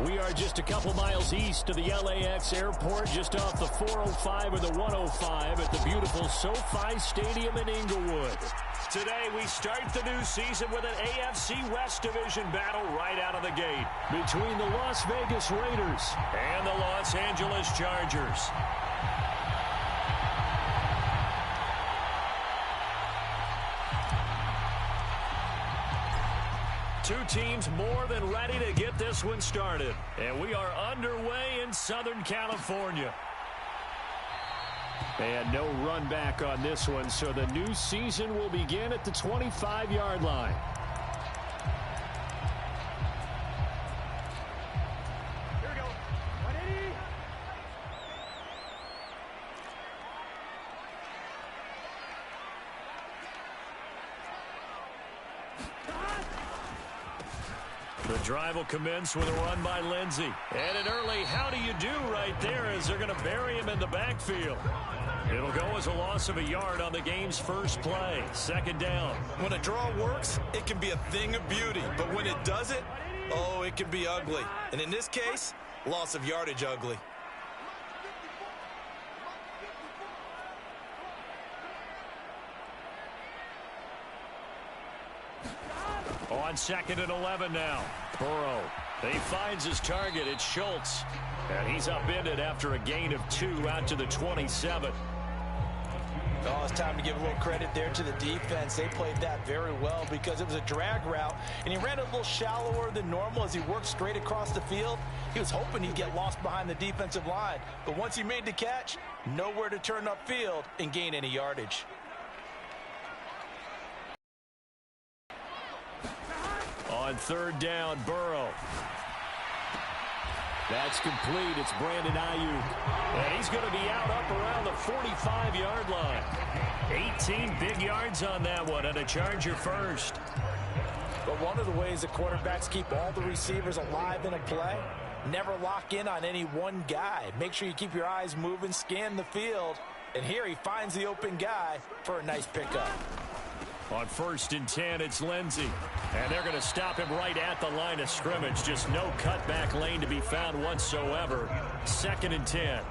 We are just a couple miles east of the LAX airport, just off the 405 or the 105 at the beautiful SoFi Stadium in Inglewood. Today, we start the new season with an AFC West Division battle right out of the gate between the Las Vegas Raiders and the Los Angeles Chargers. Two teams more than ready to get this one started. And we are underway in Southern California. And no run back on this one, so the new season will begin at the 25-yard line. Here we go. 180. The drive will commence with a run by Lindsey. And an early how do you do right there as they're going to bury him in the backfield. It'll go as a loss of a yard on the game's first play. Second down. When a draw works, it can be a thing of beauty. But when it doesn't, oh, it can be ugly. And in this case, loss of yardage ugly. On 2nd and 11 now. Burrow. He finds his target. It's Schultz. And he's upended after a gain of 2 out to the 27. Oh, it's time to give a little credit there to the defense. They played that very well because it was a drag route, and he ran a little shallower than normal as he worked straight across the field. He was hoping he'd get lost behind the defensive line, but once he made the catch, nowhere to turn upfield and gain any yardage. On 3rd down, Burrow. That's complete. It's Brandon Ayuk. And he's going to be out up around the 45-yard line. 18 big yards on that one, and a Charger first. But one of the ways the quarterbacks keep all the receivers alive in a play, never lock in on any one guy. Make sure you keep your eyes moving, scan the field. And here he finds the open guy for a nice pickup. On 1st and 10, it's Lindsey. And they're going to stop him right at the line of scrimmage. Just no cutback lane to be found whatsoever. 2nd and 10.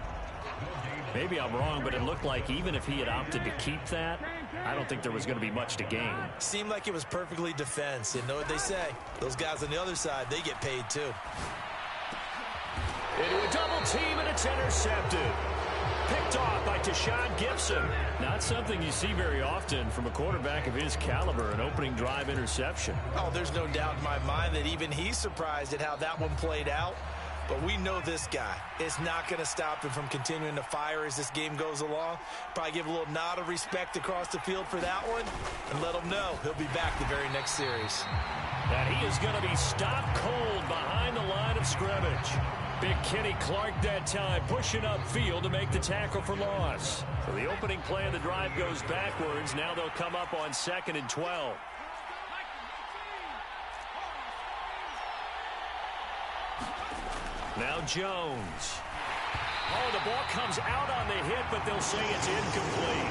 Maybe I'm wrong, but it looked like even if he had opted to keep that, I don't think there was going to be much to gain. Seemed like it was perfectly defense. And know what they say? Those guys on the other side, they get paid too. Into a double team, and it's intercepted. Picked off by Tashawn Gibson. Not something you see very often from a quarterback of his caliber, an opening drive interception. Oh, there's no doubt in my mind that even he's surprised at how that one played out. But we know this guy is not going to stop him from continuing to fire as this game goes along. Probably give a little nod of respect across the field for that one and let him know he'll be back the very next series. And he is going to be stopped cold behind the line of scrimmage. Big Kenny Clark that time, pushing upfield to make the tackle for loss. So the opening play of the drive goes backwards. Now they'll come up on 2nd and 12. Now Jones. Oh, the ball comes out on the hit, but they'll say it's incomplete.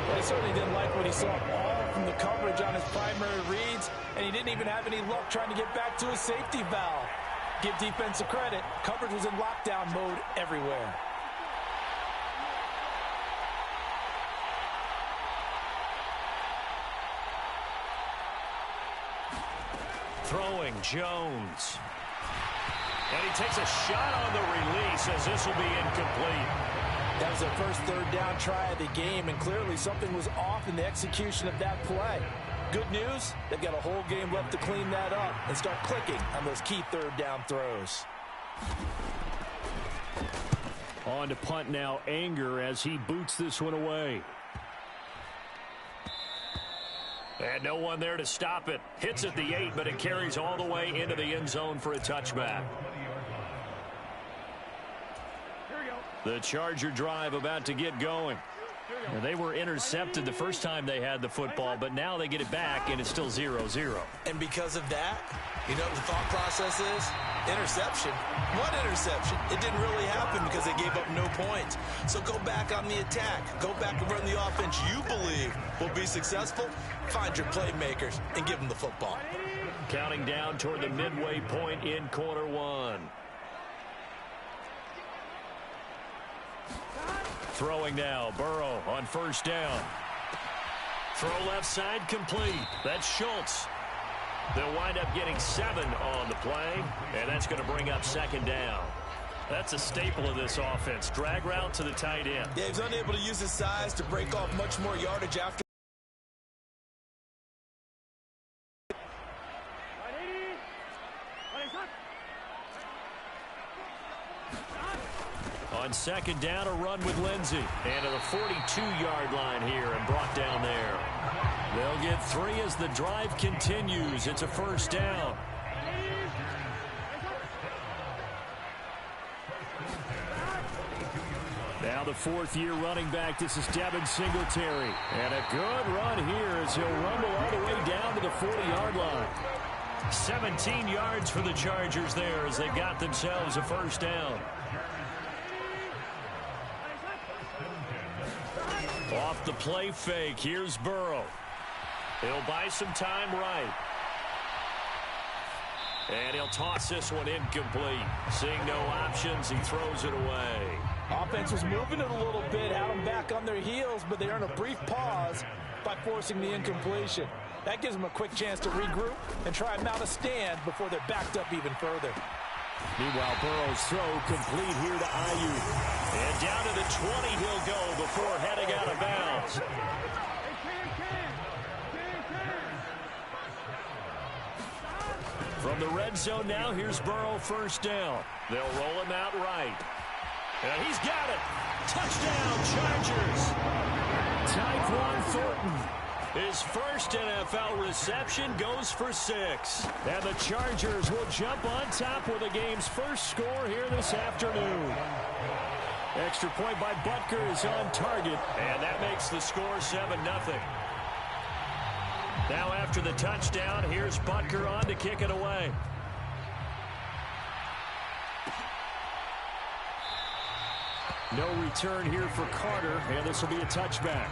Well, he certainly didn't like what he saw all from the coverage on his primary reads, and he didn't even have any luck trying to get back to his safety valve. Give defense a credit. Coverage was in lockdown mode everywhere. Throwing Jones. And he takes a shot on the release as this will be incomplete. That was their first 3rd down try of the game, and clearly something was off in the execution of that play. Good news, they've got a whole game left to clean that up and start clicking on those key 3rd down throws. On to punt now, Anger, as he boots this one away. And no one there to stop it. Hits at the 8, but it carries all the way into the end zone for a touchback. The Charger drive about to get going. And they were intercepted the first time they had the football, but now they get it back, and it's still 0-0. And because of that, you know what the thought process is? Interception. What interception? It didn't really happen because they gave up no points. So go back on the attack. Go back and run the offense you believe will be successful. Find your playmakers and give them the football. Counting down toward the midway point in quarter one. Throwing now, Burrow on first down. Throw left side complete. That's Schultz. They'll wind up getting 7 on the play, and that's going to bring up second down. That's a staple of this offense. Drag route to the tight end. Yeah, he's unable to use his size to break off much more yardage after. On second down, a run with Lindsey. And to the 42-yard line here and brought down there. They'll get 3 as the drive continues. It's a first down. Now the 4th-year running back. This is Devin Singletary. And a good run here as he'll rumble all the way down to the 40-yard line. 17 yards for the Chargers there as they got themselves a first down. Off the play fake, here's Burrow. He'll buy some time right. And he'll toss this one incomplete. Seeing no options, he throws it away. Offense was moving it a little bit, had them back on their heels, but they earn a brief pause by forcing the incompletion. That gives them a quick chance to regroup and try and mount a stand before they're backed up even further. Meanwhile, Burrow's throw complete here to Ayuk. And down to the 20 he'll go before heading out of bounds. From the red zone now, here's Burrow first down. They'll roll him out right. And he's got it. Touchdown, Chargers. Tyquan Thornton. His first NFL reception goes for 6. And the Chargers will jump on top with the game's first score here this afternoon. Extra point by Butker is on target, and that makes the score 7-0. Now after the touchdown, here's Butker on to kick it away. No return here for Carter, and this will be a touchback.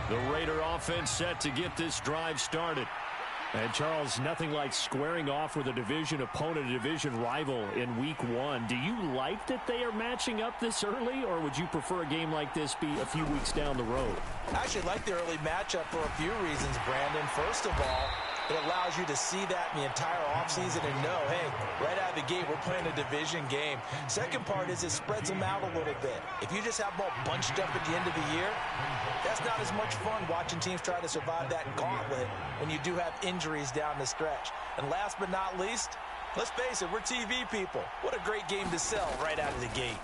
The Raider offense set to get this drive started. And, Charles, nothing like squaring off with a division opponent, a division rival in week 1. Do you like that they are matching up this early, or would you prefer a game like this be a few weeks down the road? I actually like the early matchup for a few reasons, Brandon. First of all, it allows you to see that in the entire offseason and know, hey, right out of the gate, we're playing a division game. Second part is it spreads them out a little bit. If you just have them all bunched up at the end of the year, that's not as much fun watching teams try to survive that gauntlet when you do have injuries down the stretch. And last but not least, let's face it, we're TV people. What a great game to sell right out of the gate.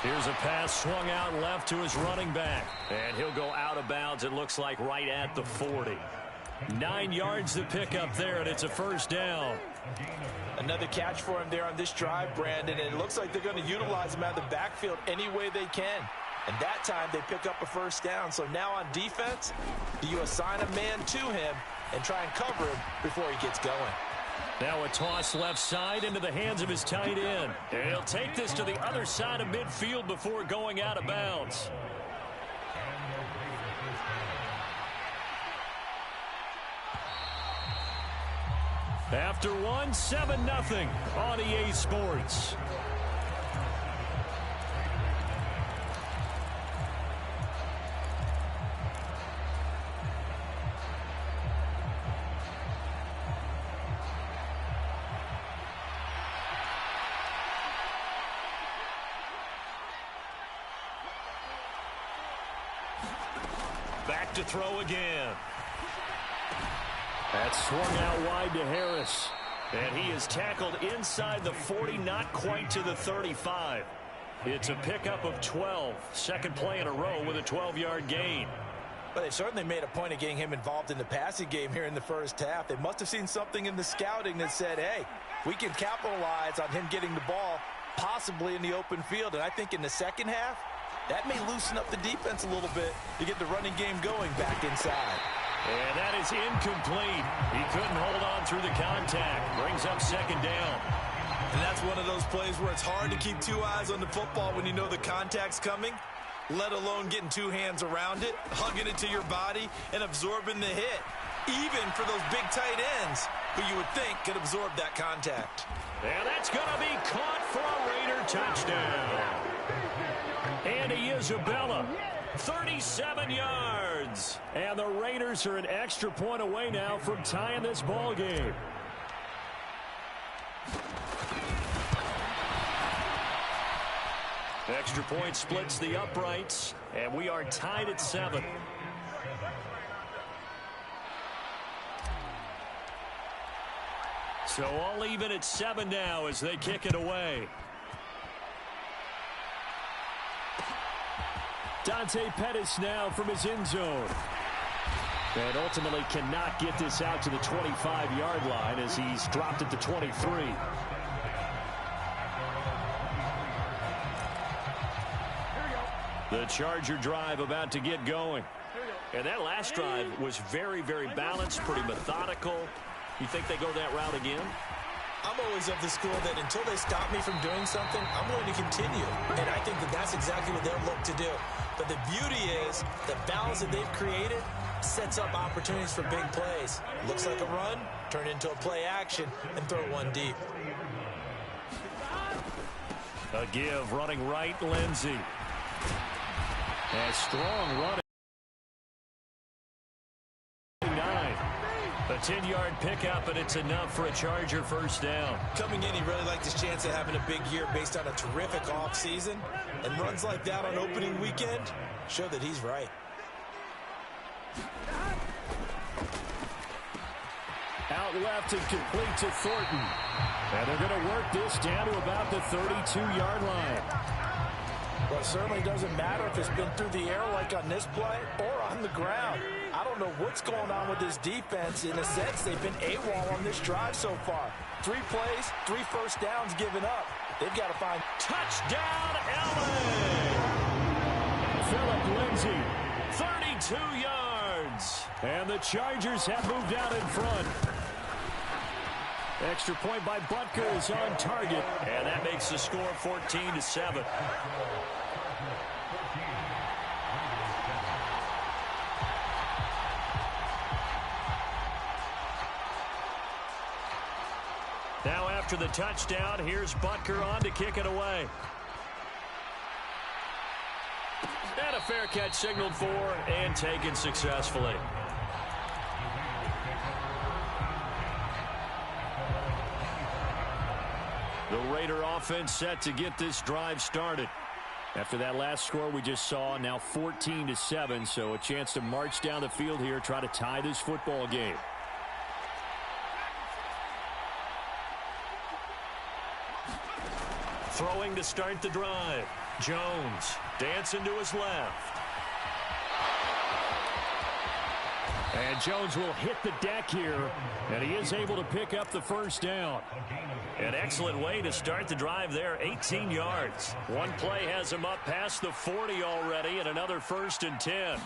Here's a pass swung out left to his running back. And he'll go out of bounds, it looks like, right at the 40. 9 yards to pick up there, and it's a first down. Another catch for him there on this drive, Brandon, and it looks like they're going to utilize him out of the backfield any way they can. And that time they pick up a first down. So now on defense, do you assign a man to him and try and cover him before he gets going? Now a toss left side into the hands of his tight end. And he'll take this to the other side of midfield before going out of bounds. After one, 7-0 on EA Sports. Back to throw again. That's swung out wide to Harris. And he is tackled inside the 40, not quite to the 35. It's a pickup of 12. Second play in a row with a 12-yard gain. Well, they've certainly made a point of getting him involved in the passing game here in the first half. They must have seen something in the scouting that said, hey, we can capitalize on him getting the ball possibly in the open field. And I think in the second half, that may loosen up the defense a little bit to get the running game going back inside. And that is incomplete. He couldn't hold on through the contact. Brings up second down. And that's one of those plays where it's hard to keep two eyes on the football when you know the contact's coming, let alone getting two hands around it, hugging it to your body, and absorbing the hit, even for those big tight ends who you would think could absorb that contact. And that's going to be caught for a Raider touchdown. Andy Isabella, 37 yards. And the Raiders are an extra point away now from tying this ball game. Extra point splits the uprights, and we are tied at 7. So all even at 7 now as they kick it away. Dante Pettis now from his end zone. And ultimately cannot get this out to the 25-yard line as he's dropped it to 23. The Charger drive about to get going. And that last drive was very, very balanced, pretty methodical. You think they go that route again? I'm always of the school that until they stop me from doing something, I'm going to continue. And I think that that's exactly what they'll look to do. But the beauty is the balance that they've created sets up opportunities for big plays. Looks like a run, turn into a play action, and throw one deep. A give, running right, Lindsey. A strong run. 9. A 10-yard pickup, and it's enough for a Charger first down. Coming in, he really liked his chance of having a big year based on a terrific offseason. And runs like that on opening weekend show that he's right. Out left and complete to Thornton. And they're going to work this down to about the 32-yard line. Well, it certainly doesn't matter if it's been through the air like on this play or on the ground. I don't know what's going on with this defense. In a sense, they've been AWOL on this drive so far. 3 plays, 3 first downs given up. They've got to find touchdown, LA! Phillip Lindsay, 32 yards. And the Chargers have moved out in front. Extra point by Butker is on target. And that makes the score 14-7. Now after the touchdown, here's Butker on to kick it away. And a fair catch signaled for and taken successfully. The Raider offense set to get this drive started. After that last score we just saw, now 14-7, so a chance to march down the field here, try to tie this football game. Throwing to start the drive. Jones dancing to his left. And Jones will hit the deck here, and he is able to pick up the first down. An excellent way to start the drive there, 18 yards. One play has him up past the 40 already, and another 1st and 10.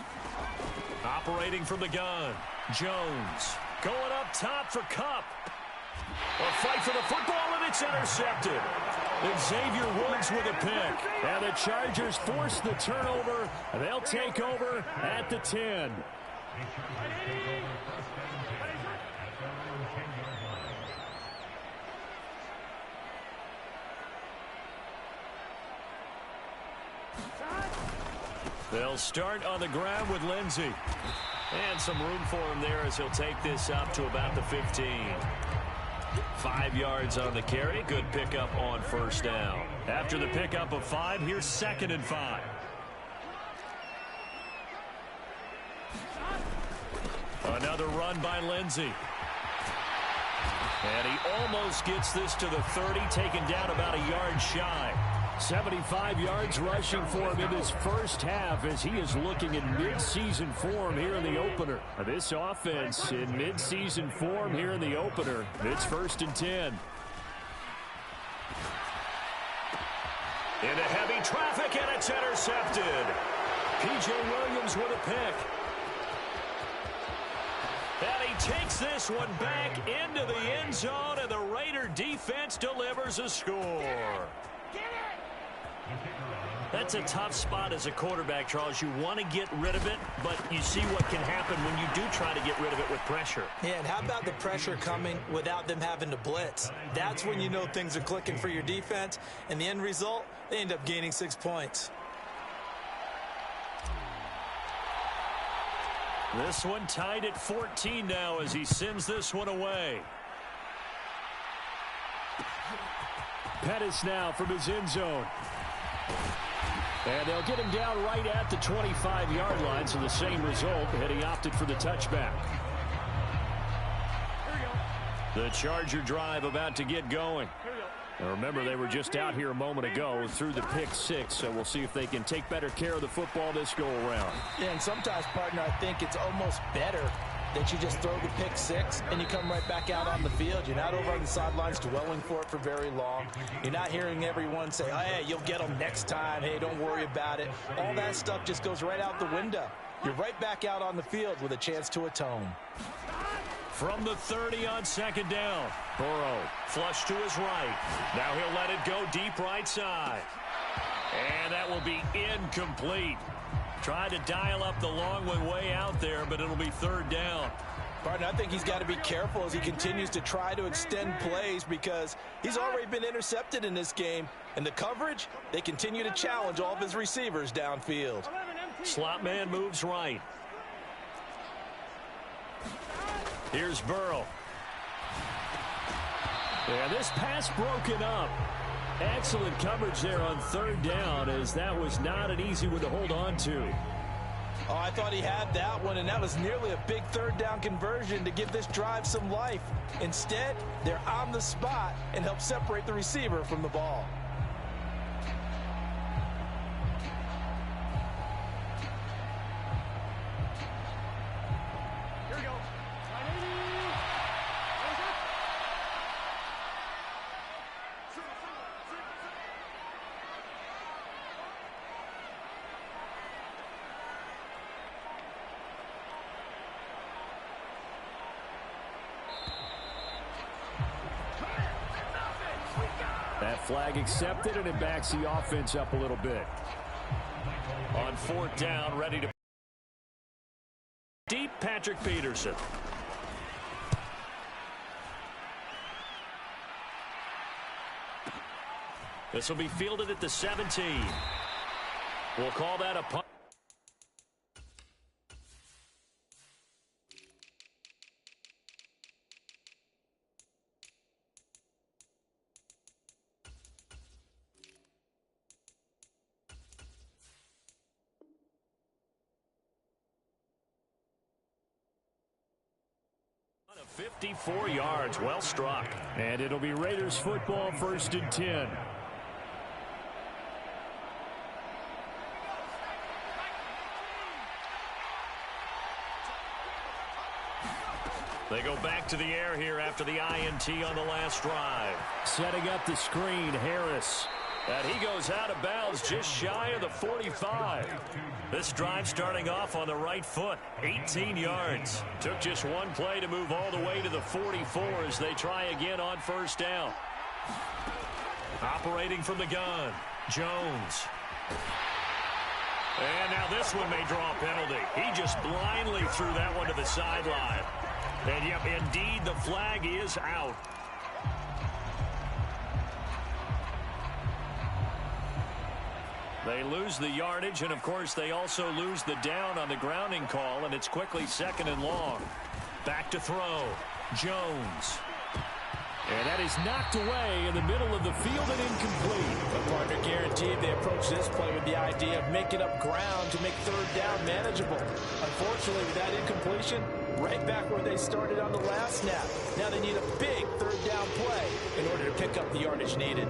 Operating from the gun, Jones going up top for Kupp. A fight for the football, and it's intercepted. And Xavier Woods with a pick. And the Chargers force the turnover. They'll take over at the 10. They'll start on the ground with Lindsey. And some room for him there as he'll take this up to about the 15. 5 yards on the carry. Good pickup on first down. After the pickup of 5, here's 2nd and 5. Another run by Lindsey. And he almost gets this to the 30, taken down about a yard shy. 75 yards rushing for him in his first half as he is looking in midseason form here in the opener. This offense in midseason form here in the opener. It's 1st and 10. Into heavy traffic, and it's intercepted. P.J. Williams with a pick. And he takes this one back into the end zone, and the Raider defense delivers a score. That's a tough spot as a quarterback, Charles. You want to get rid of it, but you see what can happen when you do try to get rid of it with pressure. Yeah, and how about the pressure coming without them having to blitz? That's when you know things are clicking for your defense, and the end result, they end up gaining 6 points. This one tied at 14 now as he sends this one away. Pettis now from his end zone. And they'll get him down right at the 25-yard line, so the same result, and he opted for the touchback. The Charger drive about to get going. Now remember, they were just out here a moment ago through the pick 6, so we'll see if they can take better care of the football this go-around. Yeah, and sometimes, partner, I think it's almost better that you just throw the pick 6 and you come right back out on the field. You're not over on the sidelines dwelling for it for very long. You're not hearing everyone say, oh, hey, you'll get them next time. Hey, don't worry about it. All that stuff just goes right out the window. You're right back out on the field with a chance to atone. From the 30 on 2nd down. Burrow flush to his right. Now he'll let it go deep right side. And that will be incomplete. Tried to dial up the long one way out there, but it'll be 3rd down. Partner, I think he's got to be careful as he continues to try to extend plays because he's already been intercepted in this game. And the coverage, they continue to challenge all of his receivers downfield. Slot man moves right. Here's Burrow. Yeah, this pass broken up. Excellent coverage there on 3rd down, as that was not an easy one to hold on to. Oh, I thought he had that one, and that was nearly a big 3rd down conversion to give this drive some life. Instead, they're on the spot and help separate the receiver from the ball. That flag accepted, and it backs the offense up a little bit. On 4th down, ready to deep, Patrick Peterson. This will be fielded at the 17. We'll call that a punt. Of 54 yards, well struck. And it'll be Raiders football, 1st and 10. They go back to the air here after the INT on the last drive. Setting up the screen, Harris. And he goes out of bounds just shy of the 45. This drive starting off on the right foot, 18 yards. Took just one play to move all the way to the 44 as they try again on 1st down. Operating from the gun, Jones. And now this one may draw a penalty. He just blindly threw that one to the sideline. And yep, indeed, the flag is out. They lose the yardage, and of course they also lose the down on the grounding call, and it's quickly 2nd and long. Back to throw, Jones. And that is knocked away in the middle of the field and incomplete. The partner guaranteed they approach this play with the idea of making up ground to make 3rd down manageable. Unfortunately, with that incompletion, right back where they started on the last snap. Now they need a big 3rd down play in order to pick up the yardage needed.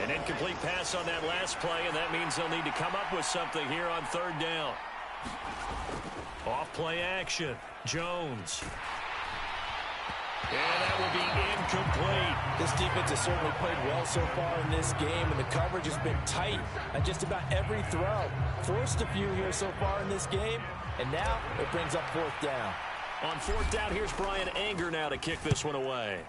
An incomplete pass on that last play, and that means they'll need to come up with something here on third down. Off play action. Jones. And that will be incomplete. This defense has certainly played well so far in this game, and the coverage has been tight on just about every throw. Forced a few here so far in this game, and now it brings up fourth down. On fourth down, here's Brian Anger now to kick this one away.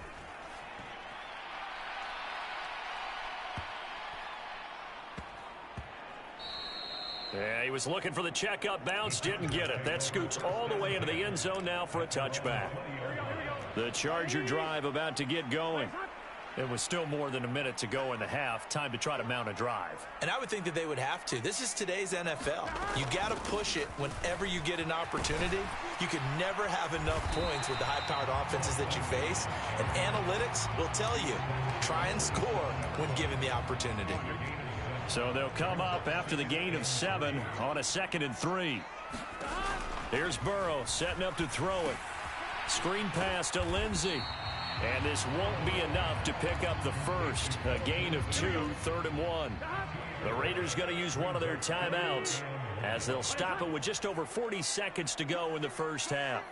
Yeah, he was looking for the checkup bounce, didn't get it. That scoots all the way into the end zone now for a touchback. The Charger drive about to get going. It was still more than a minute to go in the half. Time to try to mount a drive. And I would think that they would have to. This is today's NFL. You got to push it whenever you get an opportunity. You can never have enough points with the high-powered offenses that you face. And analytics will tell you, try and score when given the opportunity. So they'll come up after the gain of 7 on a 2nd and 3. Here's Burrow setting up to throw it. Screen pass to Lindsey. And this won't be enough to pick up the first. A gain of 2, 3rd and 1. The Raiders going to use one of their timeouts as they'll stop it with just over 40 seconds to go in the first half.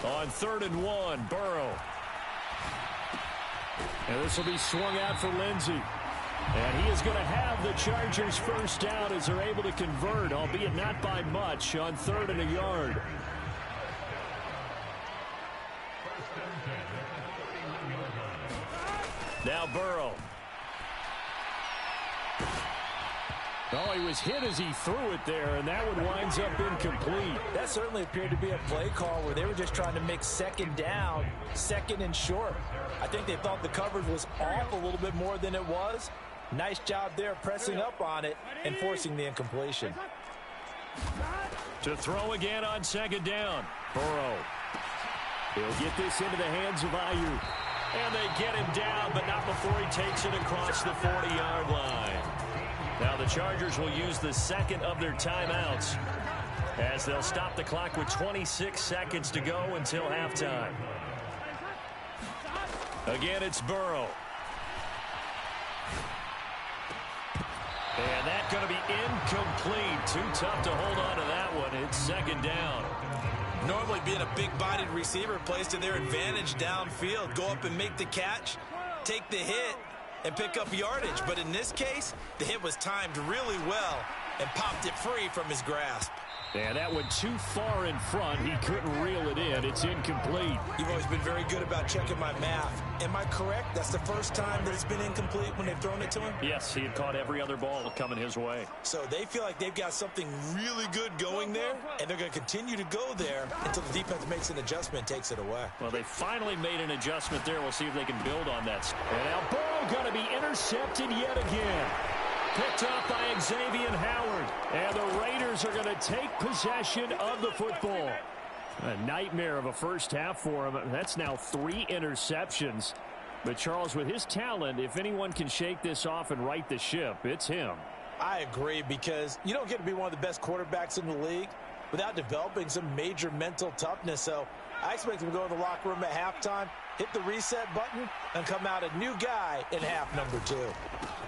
On 3rd and 1, Burrow. And this will be swung out for Lindsey. And he is going to have the Chargers first down as they're able to convert, albeit not by much, on 3rd and a yard. Now Burrow. Oh, he was hit as he threw it there, and that one winds up incomplete. That certainly appeared to be a play call where they were just trying to make second down, 2nd and short. I think they thought the coverage was off a little bit more than it was. Nice job there pressing up on it and forcing the incompletion. To throw again on 2nd down. Burrow. He'll get this into the hands of Ayuk. And they get him down, but not before he takes it across the 40-yard line. Now the Chargers will use the 2nd of their timeouts as they'll stop the clock with 26 seconds to go until halftime. Again, it's Burrow. And that's going to be incomplete. Too tough to hold on to that one. It's 2nd down. Normally being a big-bodied receiver plays to their advantage downfield. Go up and make the catch, take the hit, and pick up yardage. But in this case, the hit was timed really well and popped it free from his grasp. And that went too far in front. He couldn't reel it in. It's incomplete. You've always been very good about checking my math. Am I correct? That's the first time that it's been incomplete when they've thrown it to him? Yes, he had caught every other ball coming his way. So they feel like they've got something really good going there, and they're going to continue to go there until the defense makes an adjustment and takes it away. Well, they finally made an adjustment there. We'll see if they can build on that. And now Burrow going to be intercepted yet again. Picked up by Xavier Howard. And the Raiders are going to take possession of the football. A nightmare of a first half for him. That's now 3 interceptions. But Charles, with his talent, if anyone can shake this off and right the ship, it's him. I agree, because you don't get to be one of the best quarterbacks in the league without developing some major mental toughness. So I expect him to go in the locker room at halftime, hit the reset button, and come out a new guy in half number 2.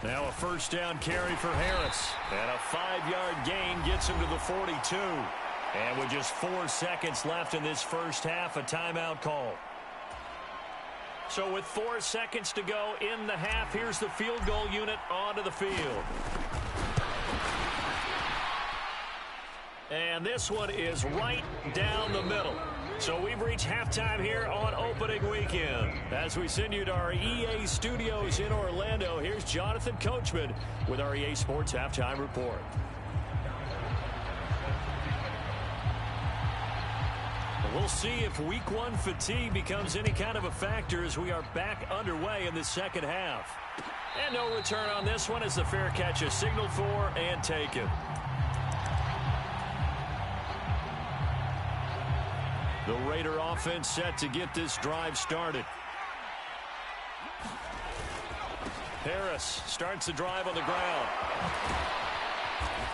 Now a first down carry for Harris. And a 5-yard gain gets him to the 42. And with just 4 seconds left in this first half, a timeout call. So with 4 seconds to go in the half, here's the field goal unit onto the field. And this one is right down the middle. So we've reached halftime here on opening weekend. As we send you to our EA studios in Orlando, here's Jonathan Coachman with our EA Sports Halftime Report. We'll see if week 1 fatigue becomes any kind of a factor as we are back underway in the second half. And no return on this one as the fair catch is signaled for and taken. The Raider offense set to get this drive started. Harris starts the drive on the ground.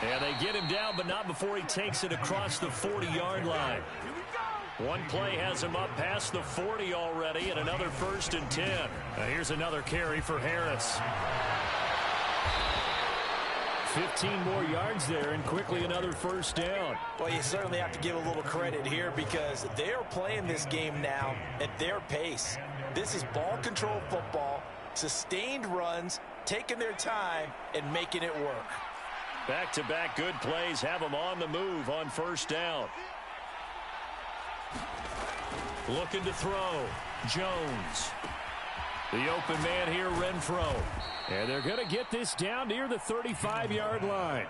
And they get him down, but not before he takes it across the 40-yard line. One play has him up past the 40 already, and another 1st and 10. Here's another carry for Harris. 15 more yards there, and quickly another 1st down. Well, you certainly have to give a little credit here because they are playing this game now at their pace. This is ball control football, sustained runs, taking their time, and making it work. Back-to-back good plays have them on the move on 1st down. Looking to throw. Jones. The open man here, Renfro. And they're going to get this down near the 35-yard line.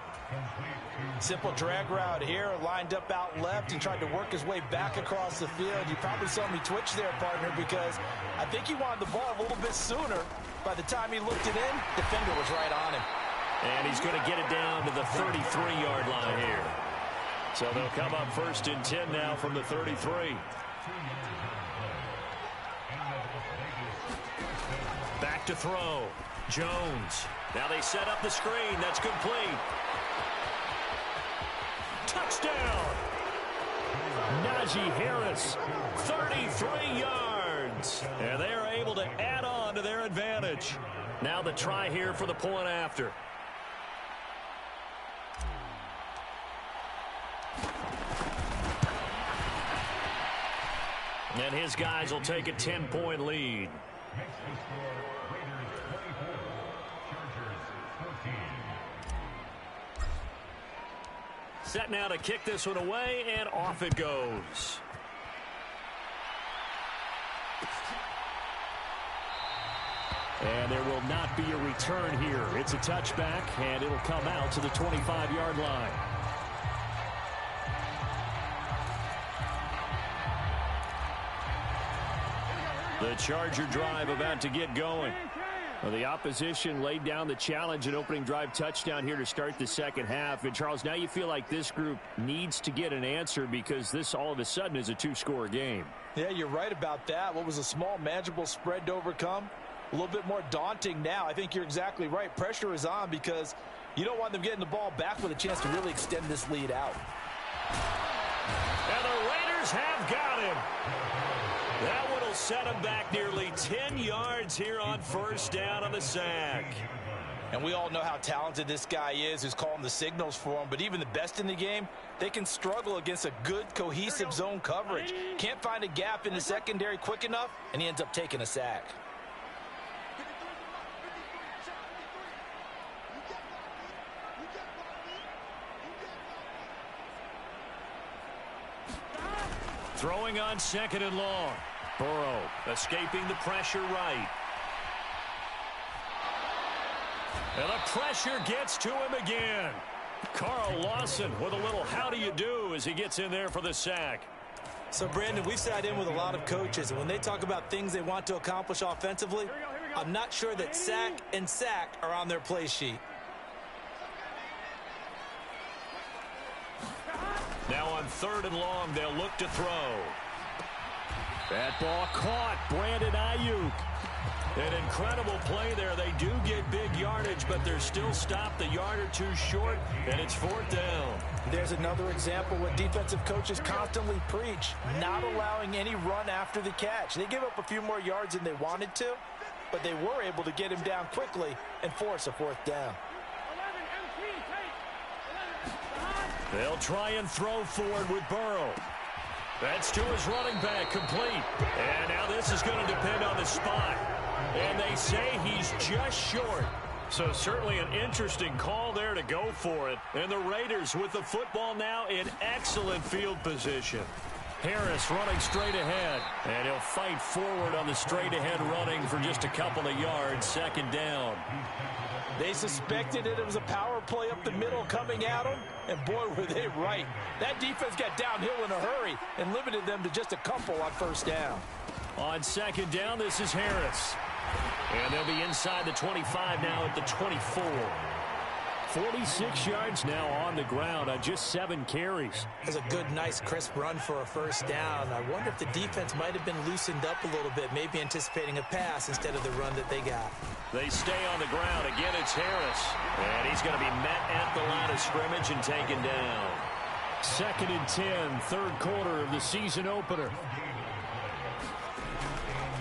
Simple drag route here, lined up out left and tried to work his way back across the field. You probably saw me twitch there, partner, because I think he wanted the ball a little bit sooner. By the time he looked it in, defender was right on him. And he's going to get it down to the 33-yard line here. So they'll come up 1st and 10 now from the 33. Back to throw. Jones. Now they set up the screen. That's complete. Touchdown. Najee Harris. 33 yards. And they are able to add on to their advantage. Now the try here for the point after. And his guys will take a 10-point lead. Set now to kick this one away, and off it goes. And there will not be a return here. It's a touchback, and it'll come out to the 25-yard line. The Charger drive about to get going. Well, the opposition laid down the challenge and opening drive touchdown here to start the second half. And, Charles, now you feel like this group needs to get an answer because this all of a sudden is a 2-score game. Yeah, you're right about that. What was a small, manageable spread to overcome? A little bit more daunting now. I think you're exactly right. Pressure is on because you don't want them getting the ball back with a chance to really extend this lead out. And the Raiders have got him. That one will set him back nearly 10 yards here on 1st down on the sack. And we all know how talented this guy is who's calling the signals for him. But even the best in the game, they can struggle against a good, cohesive zone coverage. Can't find a gap in the secondary quick enough, and he ends up taking a sack. Throwing on 2nd and long. Burrow escaping the pressure right. And the pressure gets to him again. Carl Lawson with a little how do you do as he gets in there for the sack. So, Brandon, we've sat in with a lot of coaches, and when they talk about things they want to accomplish offensively, I'm not sure that sack and sack are on their play sheet. Now on 3rd and long, they'll look to throw. That ball caught. Brandon Ayuk. An incredible play there. They do get big yardage, but they're still stopped a yard or two short, and it's 4th down. There's another example what defensive coaches constantly preach, not allowing any run after the catch. They give up a few more yards than they wanted to, but they were able to get him down quickly and force a 4th down. They'll try and throw forward with Burrow. That's to his running back, complete. And now this is going to depend on the spot. And they say he's just short. So certainly an interesting call there to go for it. And the Raiders with the football now in excellent field position. Harris running straight ahead. And he'll fight forward on the straight ahead running for just a couple of yards. 2nd down. They suspected it was a power play up the middle coming at them, and boy, were they right. That defense got downhill in a hurry and limited them to just a couple on 1st down. On 2nd down, this is Harris. And they'll be inside the 25 now at the 24. 46 yards now on the ground on just 7 carries. That's a good, nice, crisp run for a 1st down. I wonder if the defense might have been loosened up a little bit, maybe anticipating a pass instead of the run that they got. They stay on the ground. Again, it's Harris. And he's going to be met at the line of scrimmage and taken down. 2nd and 10, third quarter of the season opener.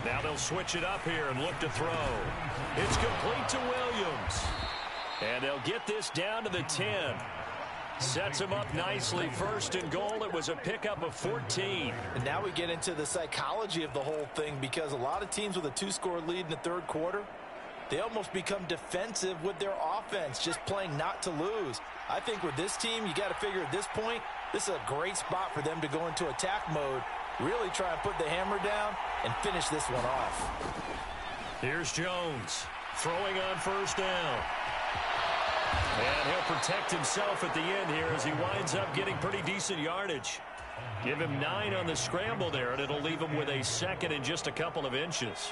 Now they'll switch it up here and look to throw. It's complete to Williams. And they'll get this down to the 10. Sets him up nicely. 1st and goal. It was a pickup of 14. And now we get into the psychology of the whole thing, because a lot of teams with a 2-score lead in the third quarter, they almost become defensive with their offense, just playing not to lose. I think with this team, you got to figure at this point, this is a great spot for them to go into attack mode, really try and put the hammer down and finish this one off. Here's Jones throwing on 1st down. And he'll protect himself at the end here as he winds up getting pretty decent yardage. Give him 9 on the scramble there, and it'll leave him with a 2nd and just a couple of inches.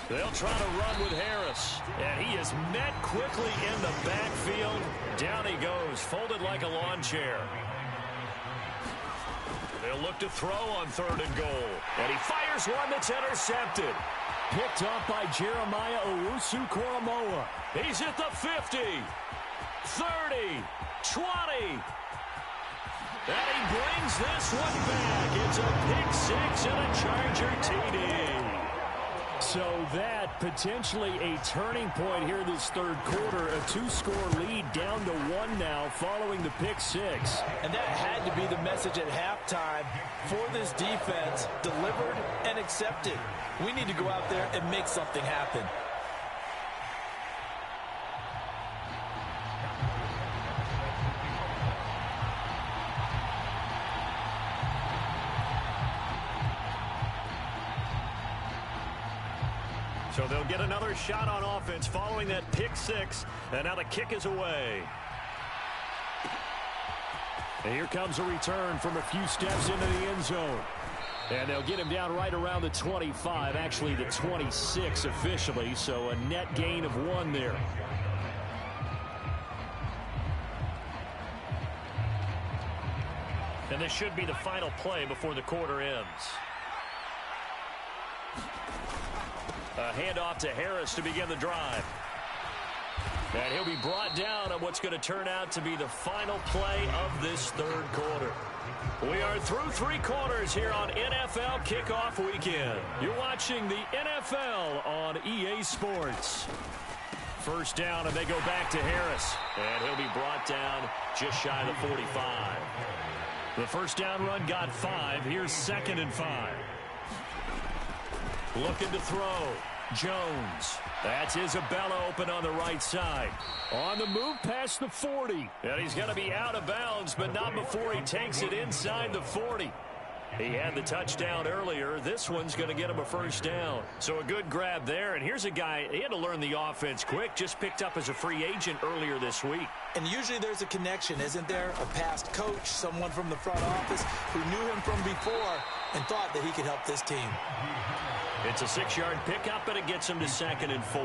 They'll try to run with Harris, and he is met quickly in the backfield. Down he goes, folded like a lawn chair. They'll look to throw on 3rd and goal, and he fires one that's intercepted. Picked up by Jeremiah Owusu-Koramoah. He's at the 50, 30, 20. And he brings this one back. It's a pick 6 and a Charger TD. So that potentially a turning point here this third quarter. A 2-score lead down to 1 now following the pick 6. And that had to be the message at halftime for this defense. Delivered and accepted. We need to go out there and make something happen. So they'll get another shot on offense following that pick 6. And now the kick is away. And here comes a return from a few steps into the end zone. And they'll get him down right around the 25, actually the 26 officially, so a net gain of 1 there. And this should be the final play before the quarter ends. A handoff to Harris to begin the drive. And he'll be brought down on what's going to turn out to be the final play of this third quarter. We are through 3 quarters here on NFL Kickoff Weekend. You're watching the NFL on EA Sports. 1st down, and they go back to Harris. And he'll be brought down just shy of the 45. The 1st down run got 5. Here's 2nd and 5. Looking to throw. Jones. That's Isabella open on the right side. On the move past the 40. And he's going to be out of bounds, but not before he takes it inside the 40. He had the touchdown earlier. This one's going to get him a 1st down. So a good grab there. And here's a guy, he had to learn the offense quick. Just picked up as a free agent earlier this week. And usually there's a connection, isn't there? A past coach, someone from the front office who knew him from before and thought that he could help this team. It's a 6-yard pickup, and it gets him to 2nd and 4.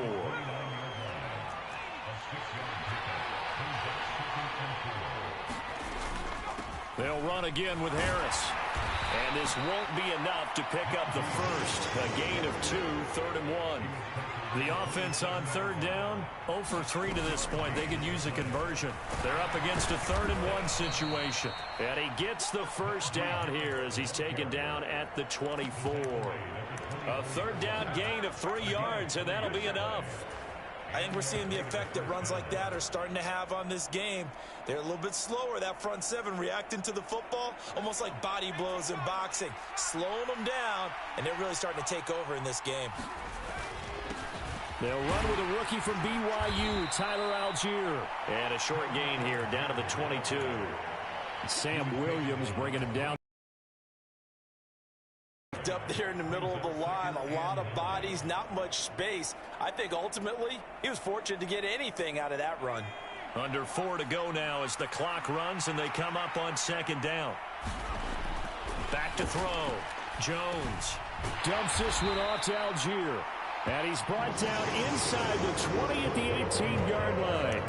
They'll run again with Harris. And this won't be enough to pick up the 1st. A gain of 2, 3rd and 1. The offense on 3rd down, 0 for 3 to this point. They could use a conversion. They're up against a 3rd and 1 situation. And he gets the 1st down here as he's taken down at the 24. A 3rd down gain of 3 yards, and that'll be enough. I think we're seeing the effect that runs like that are starting to have on this game. They're a little bit slower, that front 7, reacting to the football, almost like body blows in boxing, slowing them down, and they're really starting to take over in this game. They'll run with a rookie from BYU, Tyler Algier. And a short gain here, down to the 22. Sam Williams bringing him down. Up there in the middle of the line, a lot of bodies, not much space. I think ultimately he was fortunate to get anything out of that run. Under 4 to go now as the clock runs and they come up on 2nd down. Back to throw. Jones dumps this one off to Algier. And he's brought down inside the 20 at the 18-yard line.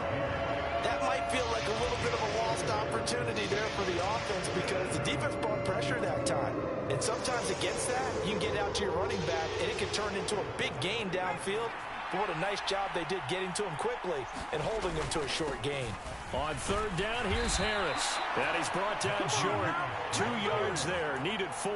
That might feel like a little bit of a lost opportunity there for the offense because the defense brought pressure that time. And sometimes against that, you can get out to your running back, and it can turn into a big gain downfield. but what a nice job they did getting to him quickly and holding him to a short gain. On third down, here's Harris. And he's brought down short. 2 yards there, needed 4.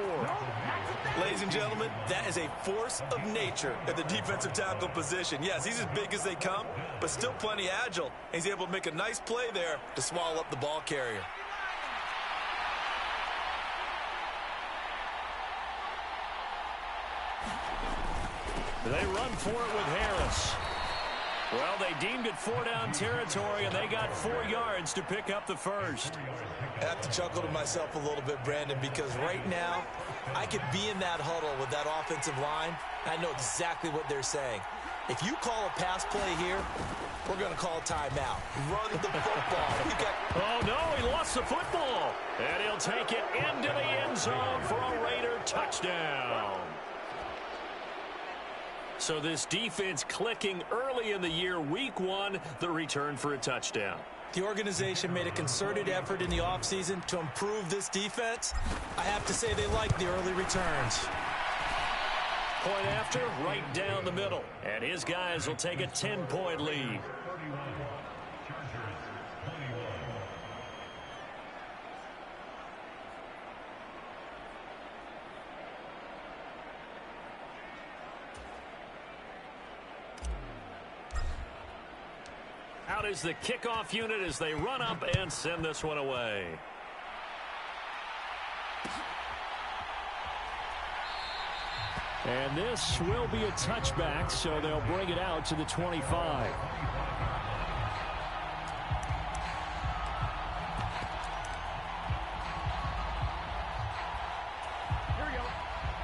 Ladies and gentlemen, that is a force of nature at the defensive tackle position. Yes, he's as big as they come, but still plenty agile. He's able to make a nice play there to swallow up the ball carrier. They run for it with Harris. Well, they deemed it 4-down territory, and they got 4 yards to pick up the first. I have to chuckle to myself a little bit, Brandon, because right now I could be in that huddle with that offensive line. I know exactly what they're saying. If you call a pass play here, we're going to call timeout. Run the football. Oh, no, he lost the football. And he'll take it into the end zone for a Raider touchdown. So this defense clicking early in the year, week 1, the return for a touchdown. The organization made a concerted effort in the offseason to improve this defense. I have to say they like the early returns. Point after, right down the middle. And his guys will take a 10-point lead. Out is the kickoff unit as they run up and send this one away. And this will be a touchback, so they'll bring it out to the 25.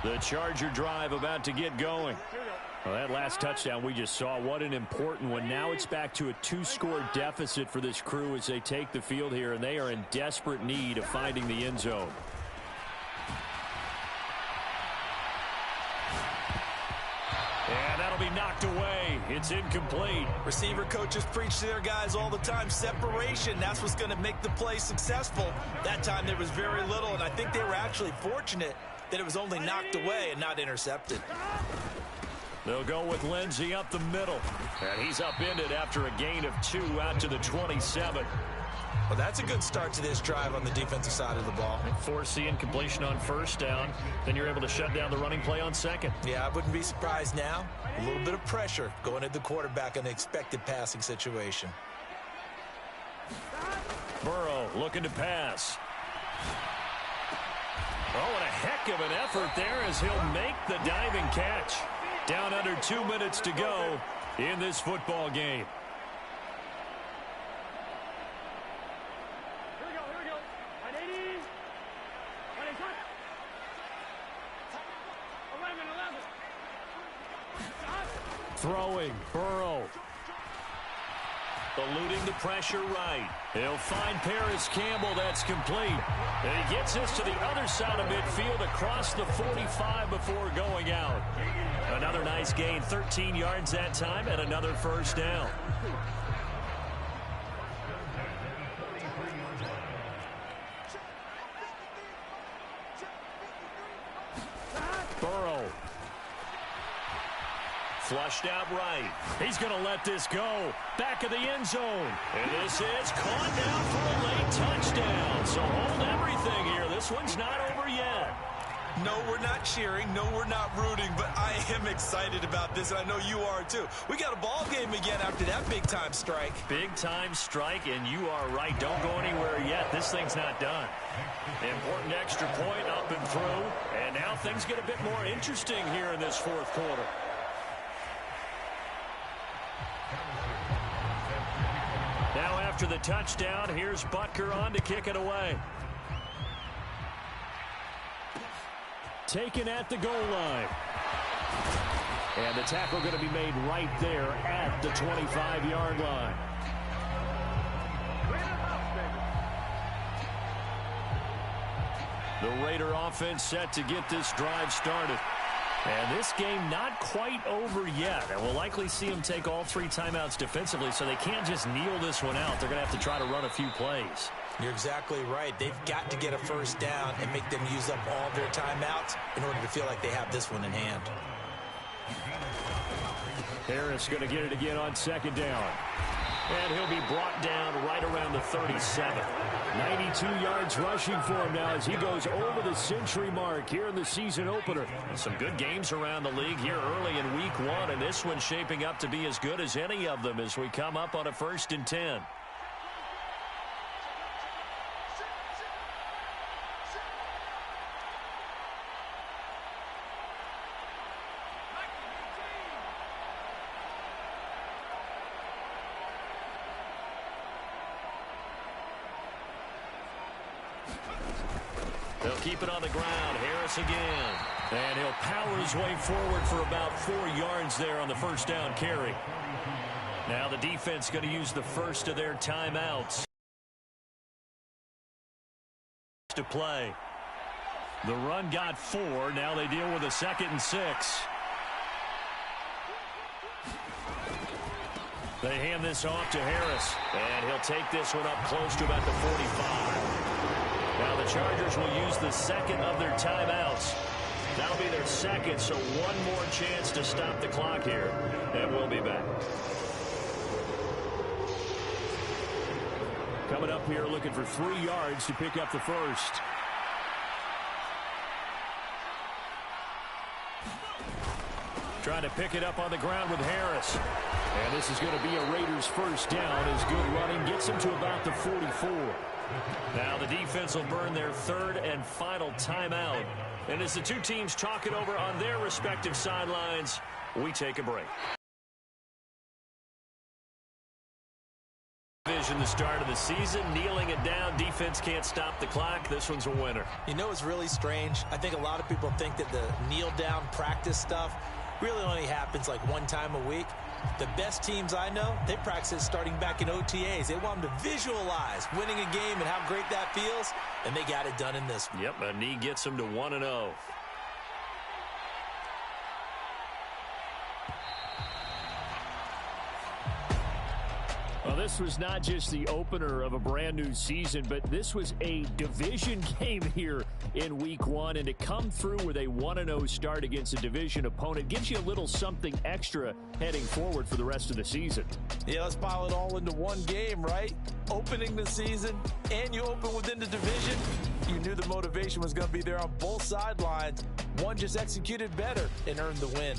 The Charger drive about to get going. Well, that last touchdown we just saw, what an important one. Now it's back to a 2-score deficit for this crew as they take the field here, and they are in desperate need of finding the end zone. And that'll be knocked away. It's incomplete. Receiver coaches preach to their guys all the time. Separation, that's what's going to make the play successful. That time there was very little, and I think they were actually fortunate that it was only knocked away and not intercepted. They'll go with Lindsey up the middle. And he's upended after a gain of 2 out to the 27. Well, that's a good start to this drive on the defensive side of the ball. Force the incompletion on first down. Then you're able to shut down the running play on second. Yeah, I wouldn't be surprised now. A little bit of pressure going at the quarterback in an expected passing situation. Burrow looking to pass. Oh, and a heck of an effort there as he'll make the diving catch. Down under 2 minutes to go in this football game. Here we go. 180. 11. Throwing, Burrow. Eluding the pressure right. He'll find Paris Campbell. That's complete. And he gets us to the other side of midfield across the 45 before going out. Another nice gain, 13 yards that time, and another first down. Burrow. Flushed out right. He's going to let this go. Back of the end zone. And this is caught down for a late touchdown. So hold everything here. This one's not over yet. No, we're not cheering. No, we're not rooting. But I am excited about this, and I know you are too. We got a ball game again after that big-time strike. Big-time strike, and you are right. Don't go anywhere yet. This thing's not done. Important extra point up and through. And now things get a bit more interesting here in this fourth quarter. Now after the touchdown, here's Butker on to kick it away. Taken at the goal line. And the tackle going to be made right there at the 25-yard line. The Raider offense set to get this drive started. And this game not quite over yet. And we'll likely see them take all 3 timeouts defensively, so they can't just kneel this one out. They're going to have to try to run a few plays. You're exactly right. They've got to get a first down and make them use up all their timeouts in order to feel like they have this one in hand. Harris going to get it again on second down. And he'll be brought down right around the 37. 92 yards rushing for him now as he goes over the century mark here in the season opener. Some good games around the league here early in week 1, and this one's shaping up to be as good as any of them as we come up on a 1st and 10. They'll keep it on the ground. Harris again. And he'll power his way forward for about 4 yards there on the first down carry. Now the defense going to use the first of their timeouts to play. The run got 4. Now they deal with a 2nd and 6. They hand this off to Harris. And he'll take this one up close to about the 45. Now the Chargers will use the second of their timeouts. That'll be their second, so one more chance to stop the clock here. And we'll be back. Coming up here looking for 3 yards to pick up the first. Trying to pick it up on the ground with Harris. And this is going to be a Raiders first down as good running gets him to about the 44. Now the defense will burn their 3rd and final timeout. And as the two teams talk it over on their respective sidelines, we take a break. The start of the season, kneeling it down. Defense can't stop the clock. This one's a winner. You know, it's really strange. I think a lot of people think that the kneel down practice stuff really only happens like one time a week. The best teams I know, they practice it starting back in OTAs. They want them to visualize winning a game and how great that feels, and they got it done in this one. Yep, a knee gets them to 1-0. Well, this was not just the opener of a brand new season, but this was a division game here in week 1. And to come through with a 1-0 start against a division opponent gives you a little something extra heading forward for the rest of the season. Yeah, let's pile it all into one game, right? Opening the season, and you open within the division. You knew the motivation was going to be there on both sidelines. One just executed better and earned the win.